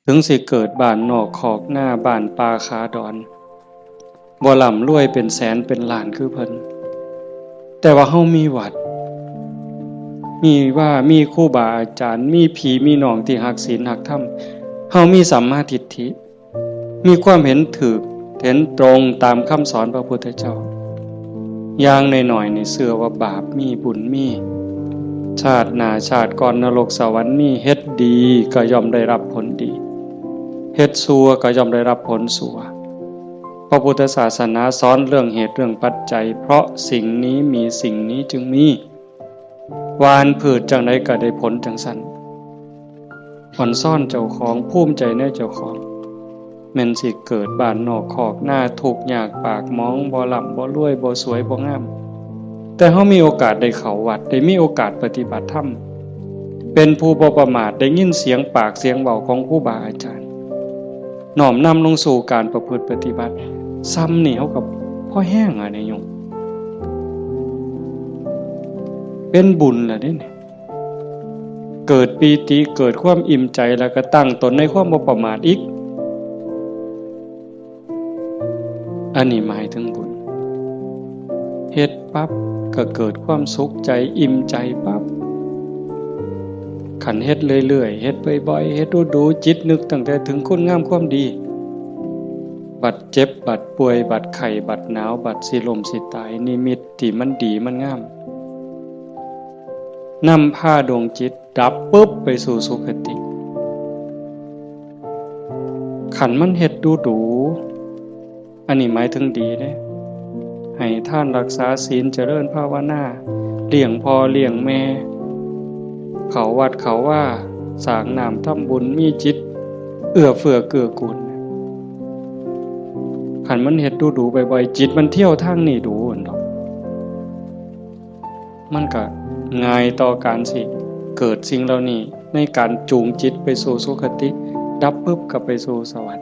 ถึงสิเกิดบ้านนอกขอกหน้าบ้านป่าขาดอนบ่ร่ำรวยเป็นแสนเป็นล้านคือเพิ่นแต่ว่าเฮามีวัดมีครูบาอาจารย์มีพี่มีน้องที่รักศีลรักธรรมเฮามีสัมมาทิฏฐิมีความเห็นถูกเห็นตรงตามคำสอนพระพุทธเจ้าอย่างน้อยๆนี่เชื่อว่าบาปมีบุญมีชาติหน้าชาติก่อนนรกสวรรค์มีเฮ็ดดีก็ย่อมได้รับผลดีเฮ็ดชั่วก็ย่อมได้รับผลชั่วพระพุทธศาสนาสอนเรื่องเหตุเรื่องปัจจัยเพราะสิ่งนี้มีสิ่งนี้จึงมีหวานพืชจังใดก็ได้ผลจังซั่นผ่อนซ่อนเจ้าของภูมิใจในเจ้าของแม่นสิเกิดบ้านนอกคอกหน้าทุกข์ยากปากหมองบ่ร่ำบ่รวยบ่สวยบ่งามแต่เฮามีโอกาสได้เข้าวัดได้มีโอกาสปฏิบัติธรรมเป็นผู้บ่ประมาทได้ยินเสียงปากเสียงเว้าของครูบาอาจารย์น้อมนำลงสู่การประพฤติปฏิบัติซ้ำนี่เฮาก็พอแห้งอ่ะเนี่ยโยมเป็นบุญล่ะเด้เนี่ยเกิดปีติเกิดความอิ่มใจแล้วก็ตั้งตนในความบ่ประมาทอีกอันนี้หมายถึงบุญเฮ็ดปั๊บก็เกิดความสุขใจอิ่มใจปั๊บขันเฮ็ดเรื่อยๆเฮ็ดบ่อยๆเฮ็ดดูๆจิตนึกตั้งแต่ถึงคุณงามความดีบัดเจ็บบัดป่วยบัดไข้บัดหนาวบัดสิล้มสิตายนิมิตที่มันดีมันงามนำพาดวงจิตดับปุ๊บไปสู่สุคติขันมันเฮ็ดดูๆอันนี้หมายถึงดีเด้ให้ท่านรักษาศีลเจริญภาวนาเลี้ยงพ่อเลี้ยงแม่เขาวัดเขาว่าสร้างน้ำทำบุญมีจิตเอื้อเฟื้อเกื้อกูลขันมันเฮ็ดดูๆบ่อยๆจิตมันเที่ยวทางนี้ดูดอกมันก็ง่ายต่อการสิเกิดสิ่งเหล่านี้ในการจูงจิตไปสู่สุคติดับปุ๊บก็ไปสู่สวรรค์